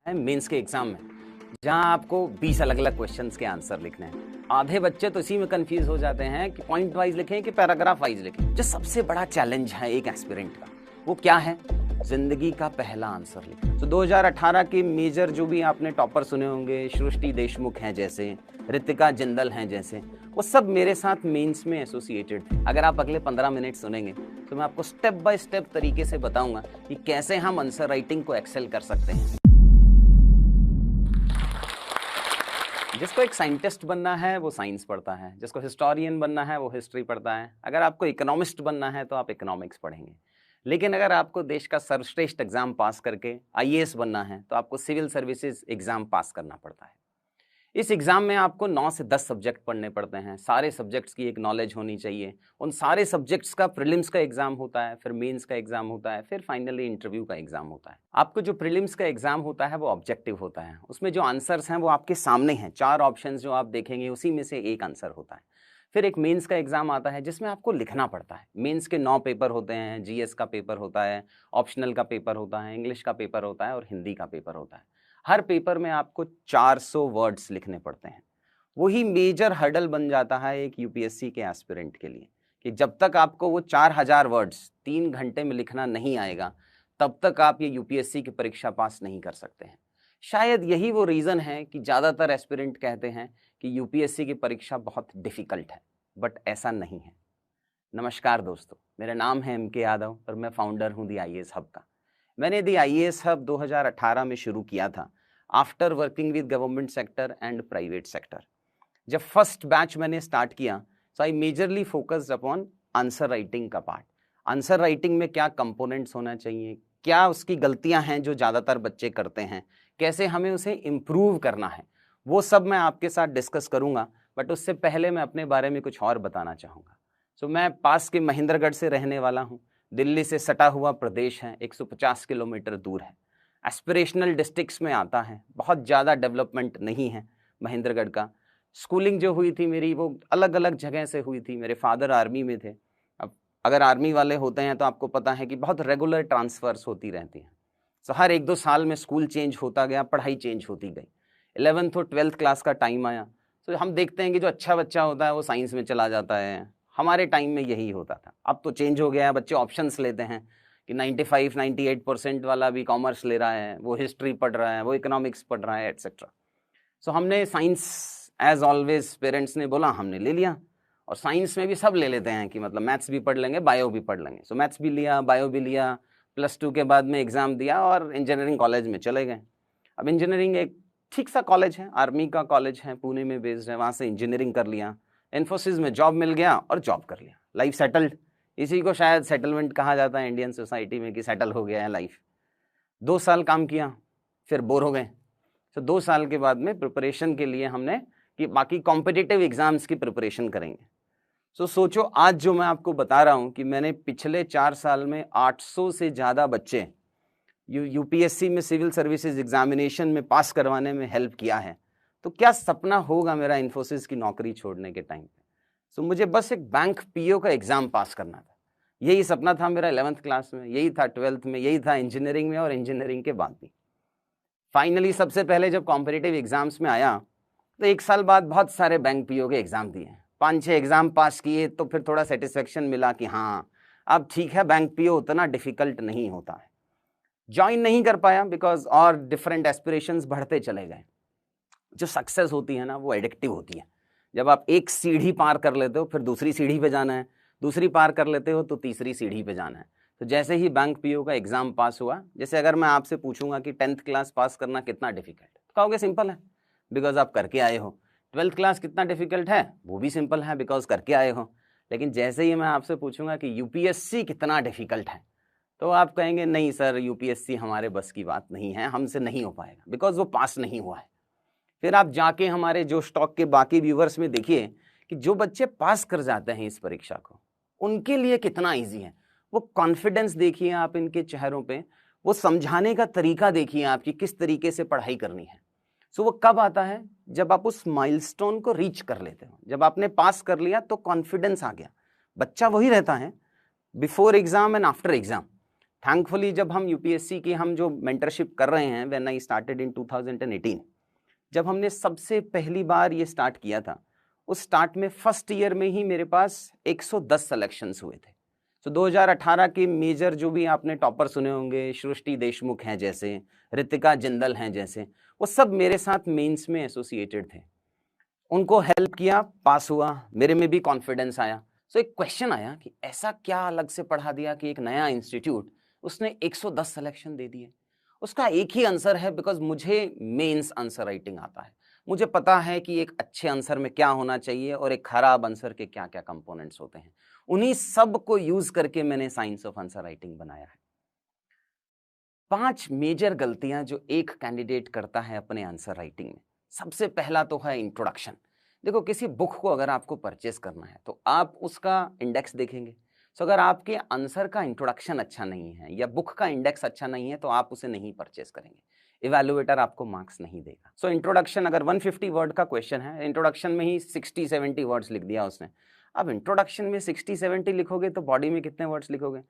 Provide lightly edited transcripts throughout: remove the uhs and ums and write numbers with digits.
है मेंस के एग्जाम में, जहां आपको 20 अलग अलग क्वेश्चंस के आंसर लिखने हैं। आधे बच्चे तो इसी में कंफ्यूज हो जाते हैं कि पॉइंट वाइज लिखें कि पैराग्राफ वाइज लिखें। जो सबसे बड़ा चैलेंज है एक एस्पिरेंट का, वो क्या है? जिंदगी का पहला आंसर लिखना। तो 2018 के मेजर जो भी आपने टॉपर सुने होंगे, सृष्टि देशमुख हैं जैसे, रितिका जिंदल हैं जैसे, वो सब मेरे साथ मेंस में एसोसिएटेड थे। अगर आप अगले 15 मिनट सुनेंगे तो मैं आपको स्टेप बाय स्टेप तरीके से बताऊंगा कि कैसे हम आंसर राइटिंग को एक्सेल कर सकते हैं। जिसको एक साइंटिस्ट बनना है वो साइंस पढ़ता है, जिसको हिस्टोरियन बनना है वो हिस्ट्री पढ़ता है, अगर आपको इकोनॉमिस्ट बनना है तो आप इकोनॉमिक्स पढ़ेंगे। लेकिन अगर आपको देश का सर्वश्रेष्ठ एग्जाम पास करके आईएएस बनना है तो आपको सिविल सर्विसेज एग्जाम पास करना पड़ता है। इस एग्जाम में आपको 9 से 10 सब्जेक्ट पढ़ने पड़ते हैं। सारे सब्जेक्ट्स की एक नॉलेज होनी चाहिए। उन सारे सब्जेक्ट्स का प्रीलिम्स का एग्जाम होता है, फिर मेंस का एग्जाम होता है, फिर फाइनली इंटरव्यू का एग्जाम होता है। आपको जो प्रीलिम्स का एग्जाम होता है वो ऑब्जेक्टिव होता है। उसमें जो आंसर्स हैं वो आपके सामने हैं, 4 ऑप्शंस जो आप देखेंगे उसी में से एक आंसर होता है। फिर एक मेंस का एग्जाम आता है जिसमें आपको लिखना पड़ता है। मेंस के 9 पेपर होते हैं, जीएस का पेपर होता है, ऑप्शनल का पेपर होता है, इंग्लिश का पेपर होता है और हिंदी का पेपर होता है। हर पेपर में आपको 400 वर्ड्स लिखने पड़ते हैं। वही मेजर हर्डल बन जाता है एक यूपीएससी के एस्पिरेंट के लिए कि जब तक आपको वो 4000 वर्ड्स 3 घंटे में लिखना नहीं आएगा तब तक आप ये यूपीएससी की परीक्षा पास नहीं कर सकते हैं। शायद यही वो रीज़न है कि ज़्यादातर एस्पिरेंट कहते हैं कि यूपीएससी की परीक्षा बहुत डिफ़िकल्ट है, बट ऐसा नहीं है। नमस्कार दोस्तों, मेरा नाम है एम के यादव और मैं फाउंडर हूँ दी आईएएस हब का। मैंने दी आईएएस हब 2018 में शुरू किया था after working with government sector and private sector. जब फर्स्ट बैच मैंने स्टार्ट किया so I majorly focused upon answer writing का पार्ट। आंसर राइटिंग में क्या कंपोनेंट्स होना चाहिए, क्या उसकी गलतियां हैं जो ज़्यादातर बच्चे करते हैं, कैसे हमें उसे इम्प्रूव करना है, वो सब मैं आपके साथ डिस्कस करूंगा। बट उससे पहले मैं अपने बारे में कुछ और बताना चाहूँगा। सो मैं पास के महेंद्रगढ़ से रहने वाला हूँ। दिल्ली से सटा हुआ प्रदेश है, 150 किलोमीटर दूर है, एस्पिरेशनल डिस्ट्रिक्ट्स में आता है, बहुत ज़्यादा डेवलपमेंट नहीं है महेंद्रगढ़ का। स्कूलिंग जो हुई थी मेरी वो अलग अलग जगह से हुई थी। मेरे फादर आर्मी में थे। अब अगर आर्मी वाले होते हैं तो आपको पता है कि बहुत रेगुलर ट्रांसफ़र्स होती रहती हैं। सो हर 1-2 साल में स्कूल चेंज होता गया, पढ़ाई चेंज होती गई। 11th और 12th क्लास का टाइम आया तो हम देखते हैं कि जो अच्छा बच्चा होता है वो साइंस में चला जाता है। हमारे टाइम में यही होता था। अब तो चेंज हो गया है, बच्चे ऑप्शंस लेते हैं कि 95-98% वाला भी कॉमर्स ले रहा है, वो हिस्ट्री पढ़ रहा है, वो इकोनॉमिक्स पढ़ रहा है, एट्सेट्रा। सो हमने साइंस एज ऑलवेज पेरेंट्स ने बोला, हमने ले लिया। और साइंस में भी सब ले लेते हैं कि मतलब मैथ्स भी पढ़ लेंगे, बायो भी पढ़ लेंगे। सो मैथ्स भी लिया, बायो भी लिया, +2 के बाद में एग्ज़ाम दिया और इंजीनियरिंग कॉलेज में चले गए। अब इंजीनियरिंग एक ठीक सा कॉलेज है, आर्मी का कॉलेज है, पुणे में बेस्ड है, वहाँ से इंजीनियरिंग कर लिया। इन्फोसिस में जॉब मिल गया और जॉब कर लिया, लाइफ सेटल्ड। इसी को शायद सेटलमेंट कहा जाता है इंडियन सोसाइटी में कि सेटल हो गया है लाइफ। 2 साल काम किया, फिर बोर हो गए। तो 2 साल के बाद में प्रिपरेशन के लिए हमने कि बाकी कॉम्पिटिटिव एग्जाम्स की प्रिपरेशन करेंगे। सो सोचो आज जो मैं आपको बता रहा हूँ कि मैंने पिछले 4 साल में 800 से ज़्यादा बच्चे यूपीएससी में सिविल सर्विसेज एग्जामिनेशन में पास करवाने में हेल्प किया है, तो क्या सपना होगा मेरा इन्फोसिस की नौकरी छोड़ने के टाइम पे। सो मुझे बस एक बैंक पीओ का एग्ज़ाम पास करना था, यही सपना था मेरा 11th क्लास में, यही था 12th में, यही था इंजीनियरिंग में और इंजीनियरिंग के बाद भी। फाइनली सबसे पहले जब कॉम्पिटिटिव एग्जाम्स में आया तो 1 साल बाद बहुत सारे बैंक पीओ के एग्ज़ाम दिए, 5-6 एग्ज़ाम पास किए तो फिर थोड़ा सेटिस्फेक्शन मिला कि हाँ अब ठीक है, बैंक पीओ उतना डिफ़िकल्ट नहीं होता है। ज्वाइन नहीं कर पाया बिकॉज और डिफरेंट एस्पिरेशंस बढ़ते चले गए। जो सक्सेस होती है ना वो एडिक्टिव होती है। जब आप एक सीढ़ी पार कर लेते हो फिर दूसरी सीढ़ी पे जाना है, दूसरी पार कर लेते हो तो तीसरी सीढ़ी पे जाना है। तो जैसे ही बैंक पीओ का एग्ज़ाम पास हुआ, जैसे अगर मैं आपसे पूछूंगा कि 10th क्लास पास करना कितना डिफिकल्ट, तो कहोगे सिंपल है बिकॉज आप करके आए हो। 12th क्लास कितना डिफिकल्ट है, वो भी सिंपल है बिकॉज करके आए हो। लेकिन जैसे ही मैं आपसे पूछूंगा कि यूपीएससी कितना डिफिकल्ट है तो आप कहेंगे नहीं सर, यूपीएससी हमारे बस की बात नहीं है, हमसे नहीं हो पाएगा बिकॉज वो पास नहीं हुआ है। फिर आप जाके हमारे जो स्टॉक के बाकी व्यूवर्स में देखिए कि जो बच्चे पास कर जाते हैं इस परीक्षा को, उनके लिए कितना ईजी है। वो कॉन्फिडेंस देखिए आप इनके चेहरों पे, वो समझाने का तरीका देखिए आपकी किस तरीके से पढ़ाई करनी है। सो वो कब आता है, जब आप उस माइलस्टोन को रीच कर लेते हो। जब आपने पास कर लिया तो कॉन्फिडेंस आ गया। बच्चा वही रहता है before exam and after exam. Thankfully जब हम यूपीएससी की हम जो मेंटरशिप कर रहे हैं, व्हेन आई स्टार्टेड इन 2018, जब हमने सबसे पहली बार ये स्टार्ट किया था, उस स्टार्ट में फर्स्ट ईयर में ही मेरे पास 110 सिलेक्शंस हुए थे। तो 2018 के मेजर जो भी आपने टॉपर सुने होंगे, सृष्टि देशमुख हैं जैसे, रितिका जिंदल हैं जैसे, वो सब मेरे साथ मेंस में एसोसिएटेड थे। उनको हेल्प किया, पास हुआ, मेरे में भी कॉन्फिडेंस आया। सो एक क्वेश्चन आया कि ऐसा क्या अलग से पढ़ा दिया कि एक नया इंस्टीट्यूट उसने 110 सिलेक्शन दे दिए। उसका एक ही आंसर है, बिकॉज मुझे मेंस आंसर राइटिंग आता है। मुझे पता है कि एक अच्छे आंसर में क्या होना चाहिए और एक खराब आंसर के क्या क्या कंपोनेंट्स होते हैं। उन्हीं सब को यूज करके मैंने साइंस ऑफ आंसर राइटिंग बनाया है। 5 मेजर गलतियां जो एक कैंडिडेट करता है अपने आंसर राइटिंग में। सबसे पहला तो है इंट्रोडक्शन। देखो, किसी बुक को अगर आपको परचेस करना है तो आप उसका इंडेक्स देखेंगे। सो अगर आपके आंसर का इंट्रोडक्शन अच्छा नहीं है या बुक का इंडेक्स अच्छा नहीं है तो आप उसे नहीं परचेस करेंगे। इवैल्यूएटर आपको मार्क्स नहीं देगा। सो इंट्रोडक्शन, अगर 150 वर्ड का क्वेश्चन है, इंट्रोडक्शन में ही 60-70 वर्ड्स लिख दिया उसने। अब इंट्रोडक्शन में 60-70 लिखोगे तो बॉडी में कितने वर्ड्स लिखोगे?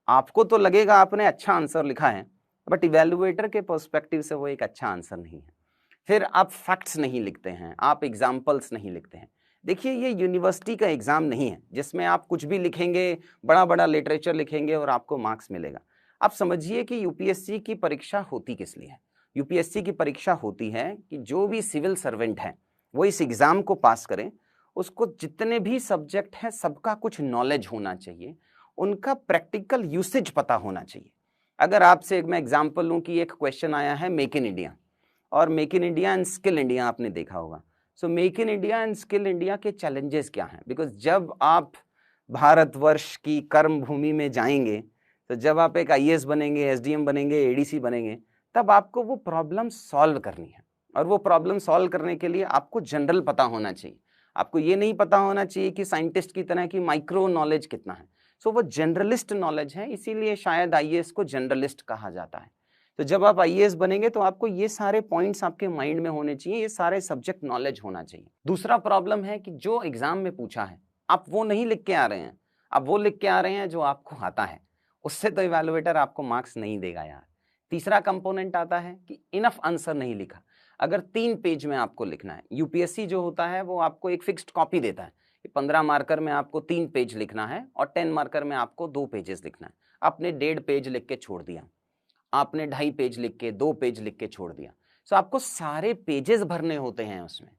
आपको तो लगेगा आपने अच्छा आंसर लिखा है, बट इवैल्यूएटर के पर्सपेक्टिव से वो एक अच्छा आंसर नहीं है। फिर आप फैक्ट्स नहीं लिखते हैं, आप एग्जाम्पल्स नहीं लिखते हैं। देखिए, ये यूनिवर्सिटी का एग्जाम नहीं है जिसमें आप कुछ भी लिखेंगे, बड़ा बड़ा लिटरेचर लिखेंगे और आपको मार्क्स मिलेगा। आप समझिए कि यूपीएससी की परीक्षा होती किस लिए है। यूपीएससी की परीक्षा होती है कि जो भी सिविल सर्वेंट है वो इस एग्जाम को पास करें, उसको जितने भी सब्जेक्ट हैं सबका कुछ नॉलेज होना चाहिए, उनका प्रैक्टिकल यूसेज पता होना चाहिए। अगर आपसे एक मैं एग्जाम्पल लूँ कि एक क्वेश्चन आया है मेक इन इंडिया, और make in India and skill India आपने देखा होगा। So make in India and skill India के चैलेंजेस क्या हैं? बिकॉज जब आप भारतवर्ष की कर्म भूमि में जाएंगे, तो जब आप एक आईएएस बनेंगे, एसडीएम बनेंगे, एडीसी बनेंगे, तब आपको वो प्रॉब्लम सॉल्व करनी है। और वो प्रॉब्लम सॉल्व करने के लिए आपको जनरल पता होना चाहिए। आपको ये नहीं पता होना चाहिए कि साइंटिस्ट की तरह की माइक्रो नॉलेज कितना है। सो वो जनरलिस्ट नॉलेज है, इसीलिए शायद आईएएस को जनरलिस्ट कहा जाता है। तो जब आप आईएएस बनेंगे तो आपको ये सारे पॉइंट्स आपके माइंड में होने चाहिए, ये सारे सब्जेक्ट नॉलेज होना चाहिए। दूसरा प्रॉब्लम है कि जो एग्जाम में पूछा है आप वो नहीं लिख के आ रहे हैं, आप वो लिख के आ रहे हैं जो आपको आता है। उससे तो इवैल्यूएटर आपको मार्क्स नहीं देगा यार। तीसरा कंपोनेंट आता है कि इनफ आंसर नहीं लिखा। अगर 3 पेज में आपको लिखना है, यूपीएससी जो होता है वो आपको एक फिक्स्ड कॉपी देता है, 15 मार्कर में आपको 3 पेज लिखना है और 10 मार्कर में आपको 2 पेजेस लिखना है। आपने 1.5 पेज लिख के छोड़ दिया, आपने 2.5 पेज लिख के, 2 पेज लिख के छोड़ दिया। सो आपको सारे पेजेस भरने होते हैं उसमें।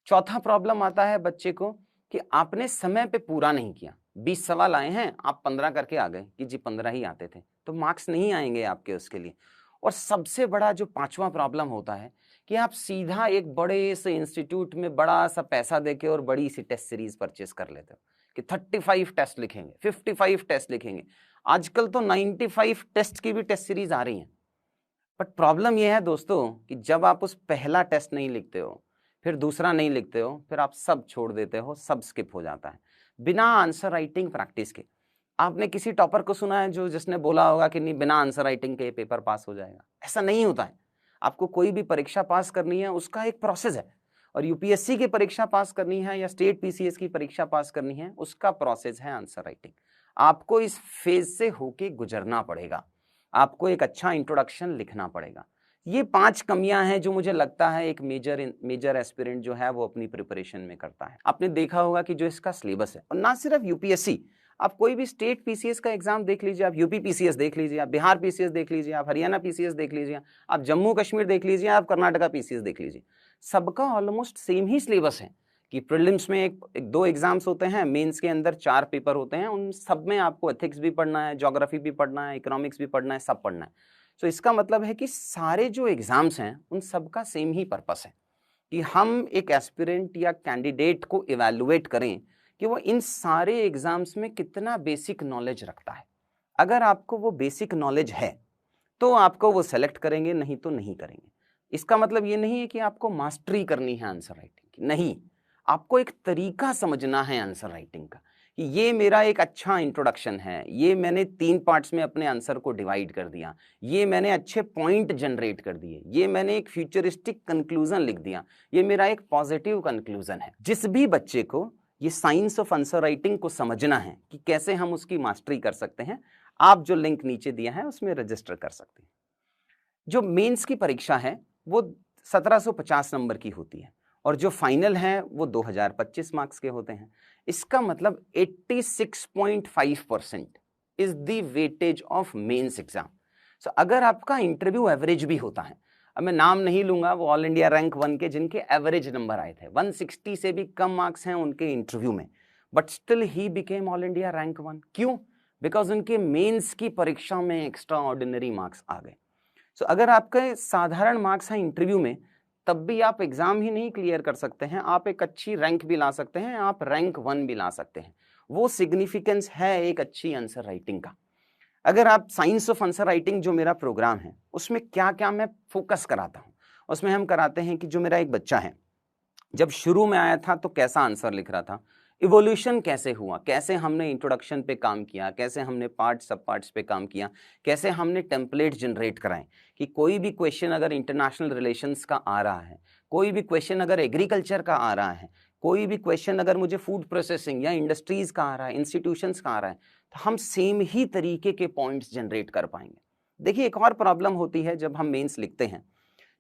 चौथा प्रॉब्लम आता है बच्चे को कि आपने समय पे पूरा नहीं किया। 20 सवाल आए हैं, आप 15 करके आ गए कि जी 15 ही आते थे, तो मार्क्स नहीं आएंगे आपके उसके लिए। और सबसे बड़ा जो 5वां प्रॉब्लम होता है कि आप सीधा एक बड़े से इंस्टीट्यूट में बड़ा सा पैसा देके और बड़ी सी टेस्ट सीरीज परचेस कर लेते हो कि 35 टेस्ट लिखेंगे, 55 टेस्ट लिखेंगे। आजकल तो 95 टेस्ट की भी टेस्ट सीरीज आ रही हैं। बट प्रॉब्लम यह है दोस्तों कि जब आप उस पहला टेस्ट नहीं लिखते हो, फिर दूसरा नहीं लिखते हो, फिर आप सब छोड़ देते हो, सब स्किप हो जाता है बिना आंसर राइटिंग प्रैक्टिस के। आपने किसी टॉपर को सुना है जो जिसने बोला होगा कि नहीं, बिना आंसर राइटिंग के पेपर पास हो जाएगा? ऐसा नहीं होता है। आपको कोई भी परीक्षा पास करनी है, उसका एक प्रोसेस है। और यूपीएससी की परीक्षा पास करनी है या स्टेट पीसीएस की परीक्षा पास करनी है, उसका प्रोसेस है आंसर राइटिंग। आपको इस फेज से होके गुजरना पड़ेगा, आपको एक अच्छा इंट्रोडक्शन लिखना पड़ेगा। ये 5 कमियां हैं जो मुझे लगता है एक मेजर एस्पिरेंट जो है वो अपनी प्रिपरेशन में करता है। आपने देखा होगा कि जो इसका सिलेबस है, और ना सिर्फ यूपीएससी, आप कोई भी स्टेट पीसीएस का एग्जाम देख लीजिए, आप यूपी पीसीएस देख लीजिए, आप बिहार पीसीएस देख लीजिए, आप हरियाणा पीसीएस देख लीजिए, आप जम्मू कश्मीर देख लीजिए, आप कर्नाटका पीसीएस देख लीजिए, सबका ऑलमोस्ट सेम ही सिलेबस है कि प्रीलिम्स में एक 2 एग्जाम्स होते हैं, मेंस के अंदर 4 पेपर होते हैं, उन सब में आपको एथिक्स भी पढ़ना है, ज्योग्राफी भी पढ़ना है, इकोनॉमिक्स भी पढ़ना है, सब पढ़ना है। तो इसका मतलब है कि सारे जो एग्जाम्स हैं उन सबका सेम ही पर्पस है कि हम एक एस्पिरेंट या कैंडिडेट को इवैल्यूएट करें कि वो इन सारे एग्जाम्स में कितना बेसिक नॉलेज रखता है। अगर आपको वो बेसिक नॉलेज है तो आपको वो सेलेक्ट करेंगे, नहीं तो नहीं करेंगे। इसका मतलब ये नहीं है कि आपको मास्टरी करनी है आंसर राइटिंग की, नहीं, आपको एक तरीका समझना है आंसर राइटिंग का कि ये मेरा एक अच्छा इंट्रोडक्शन है, ये मैंने 3 पार्ट्स में अपने आंसर को डिवाइड कर दिया, ये मैंने अच्छे पॉइंट जनरेट कर दिए, ये मैंने एक फ्यूचरिस्टिक कंक्लूजन लिख दिया, ये मेरा एक पॉजिटिव कंक्लूजन है। जिस भी बच्चे को ये साइंस ऑफ आंसर राइटिंग को समझना है कि कैसे हम उसकी मास्टरी कर सकते हैं, आप जो लिंक नीचे दिया है उसमें रजिस्टर कर सकते हैं। जो मेंस की परीक्षा है वो 1750 नंबर की होती है और जो फाइनल है वो 2025 मार्क्स के होते हैं। इसका मतलब 86.5% is the weightage of mains exam. So अगर आपका इंटरव्यू एवरेज भी होता है, अब मैं नाम नहीं लूंगा, वो ऑल इंडिया रैंक 1 के जिनके एवरेज नंबर आए थे, 160 से भी कम मार्क्स हैं उनके इंटरव्यू में, but still he became all India rank 1। क्यों? बिकॉज उनके मेंस की परीक्षा में एक्स्ट्रा ऑर्डिनरी मार्क्स आ गए। सो अगर आपके साधारण मार्क्स हैं इंटरव्यू में, तब भी आप एग्जाम ही नहीं क्लियर कर सकते हैं, आप एक अच्छी रैंक भी ला सकते हैं, आप रैंक 1 भी ला सकते हैं। वो सिग्निफिकेंस है एक अच्छी आंसर राइटिंग का। अगर आप साइंस ऑफ आंसर राइटिंग जो मेरा प्रोग्राम है उसमें क्या क्या मैं फोकस कराता हूँ, उसमें हम कराते हैं कि जो मेरा एक बच्चा है जब शुरू में आया था तो कैसा आंसर लिख रहा था, इवोल्यूशन कैसे हुआ, कैसे हमने इंट्रोडक्शन पे काम किया, कैसे हमने पार्ट सब पार्ट्स पे काम किया, कैसे हमने टेम्पलेट जनरेट कराएं कि कोई भी क्वेश्चन अगर इंटरनेशनल रिलेशंस का आ रहा है, कोई भी क्वेश्चन अगर एग्रीकल्चर का आ रहा है, कोई भी क्वेश्चन अगर मुझे फूड प्रोसेसिंग या इंडस्ट्रीज का आ रहा है, इंस्टीट्यूशंस का आ रहा है, तो हम सेम ही तरीके के पॉइंट्स जनरेट कर पाएंगे। देखिए एक और प्रॉब्लम होती है, जब हम मेंस लिखते हैं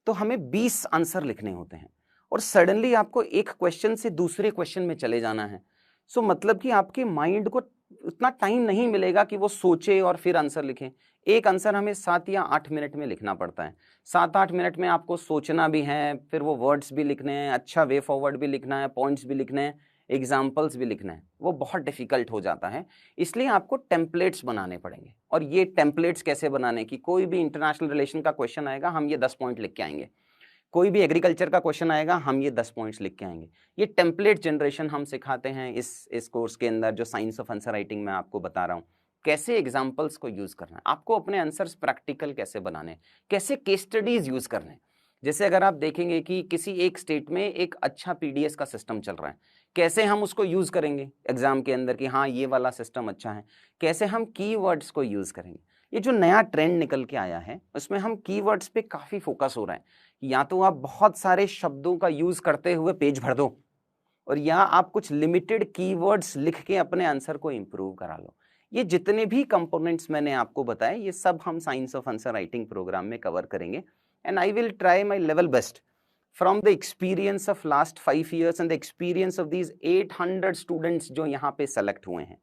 तो हमें 20 आंसर लिखने होते हैं और सडनली आपको एक क्वेश्चन से दूसरे क्वेश्चन में चले जाना है। सो मतलब कि आपके माइंड को उतना टाइम नहीं मिलेगा कि वो सोचे और फिर आंसर लिखें। एक आंसर हमें 7 या 8 मिनट में लिखना पड़ता है। 7-8 मिनट में आपको सोचना भी है, फिर वो वर्ड्स भी लिखने हैं, अच्छा वे फॉरवर्ड भी लिखना है, पॉइंट्स भी लिखने हैं, एग्जाम्पल्स भी लिखना है, वो बहुत डिफिकल्ट हो जाता है। इसलिए आपको टेम्पलेट्स बनाने पड़ेंगे। और ये टेम्पलेट्स कैसे बनाने की, कोई भी इंटरनेशनल रिलेशन का क्वेश्चन आएगा हम ये 10 पॉइंट लिख के आएंगे, कोई भी एग्रीकल्चर का क्वेश्चन आएगा हम ये 10 पॉइंट्स लिख के आएंगे। ये टेम्पलेट जनरेशन हम सिखाते हैं इस कोर्स के अंदर, जो साइंस ऑफ आंसर राइटिंग में आपको बता रहा हूँ। कैसे एग्जाम्पल्स को यूज करना है, आपको अपने आंसर्स प्रैक्टिकल कैसे बनाने, कैसे केस स्टडीज यूज करने। जैसे अगर आप देखेंगे कि किसी एक स्टेट में एक अच्छा पीडीएस का सिस्टम चल रहा है, कैसे हम उसको यूज करेंगे एग्जाम के अंदर कि हाँ ये वाला सिस्टम अच्छा है, कैसे हम कीवर्ड्स को यूज करेंगे। ये जो नया ट्रेंड निकल के आया है उसमें हम कीवर्ड्स पे काफी फोकस हो रहा है। या तो आप बहुत सारे शब्दों का यूज करते हुए पेज भर दो, और या आप कुछ लिमिटेड कीवर्ड्स लिख के अपने आंसर को इंप्रूव करा लो। ये जितने भी कंपोनेंट्स मैंने आपको बताए ये सब हम science of answer writing program में कवर करेंगे। And I will try my level best from the experience of last 5 years and the experience of these 800 students जो यहाँ पे सेलेक्ट हुए हैं।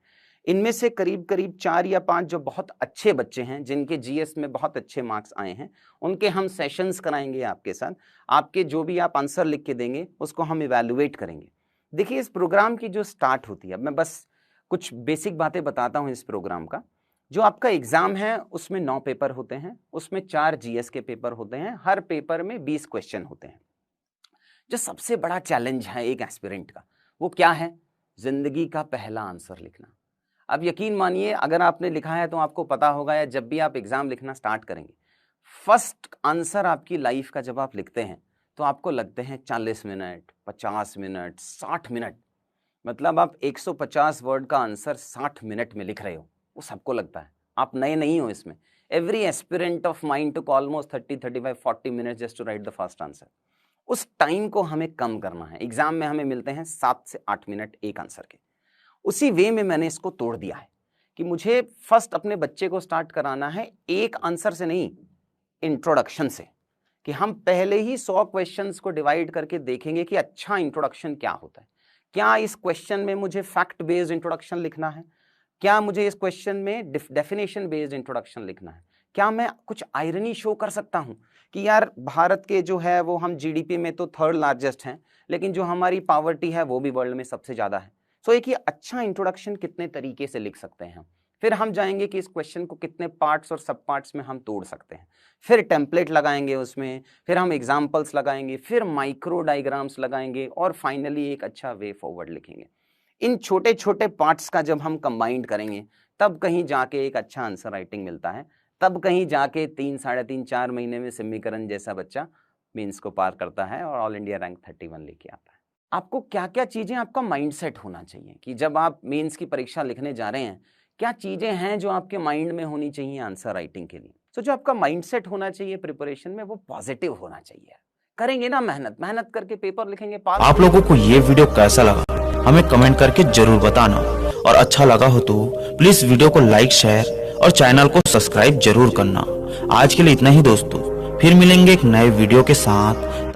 इनमें से करीब करीब 4 या 5 जो बहुत अच्छे बच्चे हैं, जिनके जीएस में बहुत अच्छे मार्क्स आए हैं, उनके हम सेशंस कराएंगे आपके साथ। आपके जो भी आप आंसर लिख के देंगे उसको हम इवैल्यूएट करेंगे। देखिए इस प्रोग्राम की जो स्टार्ट होती है, अब मैं बस कुछ बेसिक बातें बताता हूँ इस प्रोग्राम का। जो आपका एग्जाम है उसमें 9 पेपर होते हैं, उसमें 4 जीएस के पेपर होते हैं, हर पेपर में 20 क्वेश्चन होते हैं। जो सबसे बड़ा चैलेंज है एक एस्पिरेंट का वो क्या है, जिंदगी का पहला आंसर लिखना। अब यकीन मानिए अगर आपने लिखा है तो आपको पता होगा, या जब भी आप एग्जाम लिखना स्टार्ट करेंगे, फर्स्ट आंसर आपकी लाइफ का जब आप लिखते हैं तो आपको लगते हैं 40 मिनट, 50 मिनट, 60 मिनट। मतलब आप 150 वर्ड का आंसर 60 मिनट में लिख रहे हो, वो सबको लगता है। आप नए नहीं हो इसमें। Every aspirant of mine took almost 30, 35, 40 minutes just to write the first answer. उस टाइम को हमें कम करना है। एग्जाम में हमें मिलते हैं 7 से 8 मिनट एक आंसर के। उसी वे में मैंने इसको तोड़ दिया है कि मुझे फर्स्ट अपने बच्चे को स्टार्ट कराना है एक आंसर से नहीं, इंट्रोडक्शन से, कि हम पहले ही 100 क्वेश्चंस को डिवाइड करके देखेंगे कि अच्छा इंट्रोडक्शन क्या होता है। क्या इस क्वेश्चन में मुझे फैक्ट बेस्ड इंट्रोडक्शन लिखना है, क्या मुझे इस क्वेश्चन में डेफिनेशन बेस्ड इंट्रोडक्शन लिखना है, क्या मैं कुछ आयरनी शो कर सकता हूं कि यार भारत के जो है वो हम जीडीपी में तो 3rd लार्जेस्ट हैं, लेकिन जो हमारी पॉवर्टी है वो भी वर्ल्ड में सबसे ज्यादा है। सो एक ये अच्छा इंट्रोडक्शन कितने तरीके से लिख सकते हैं हम। फिर हम जाएंगे कि इस क्वेश्चन को कितने पार्ट्स और सब पार्ट्स में हम तोड़ सकते हैं, फिर टेम्पलेट लगाएंगे उसमें, फिर हम एग्जाम्पल्स लगाएंगे, फिर माइक्रो डायग्राम्स लगाएंगे, और फाइनली एक अच्छा वे फॉरवर्ड लिखेंगे। इन छोटे छोटे पार्ट्स का जब हम कंबाइंड करेंगे तब कहीं जाके एक अच्छा आंसर राइटिंग मिलता है। तब कहीं जाके 3, 3.5, 4 महीने में सिम्मीकरण जैसा बच्चा मेंस को पार करता है और ऑल इंडिया रैंक 31 लेके आता है। आपको क्या क्या चीजें, आपका माइंडसेट होना चाहिए कि जब आप मेंस की परीक्षा लिखने जा रहे हैं, क्या चीजें हैं जो आपके माइंड में होनी चाहिए आंसर राइटिंग के लिए। तो जो आपका माइंडसेट होना चाहिए प्रिपरेशन में वो पॉजिटिव होना चाहिए। करेंगे ना मेहनत करके पेपर लिखेंगे, पास। आप लोगों को ये वीडियो कैसा लगा हमें कमेंट करके जरूर बताना, और अच्छा लगा हो तो प्लीज वीडियो को लाइक, शेयर और चैनल को सब्सक्राइब जरूर करना। आज के लिए इतना ही दोस्तों, फिर मिलेंगे एक नए वीडियो के साथ।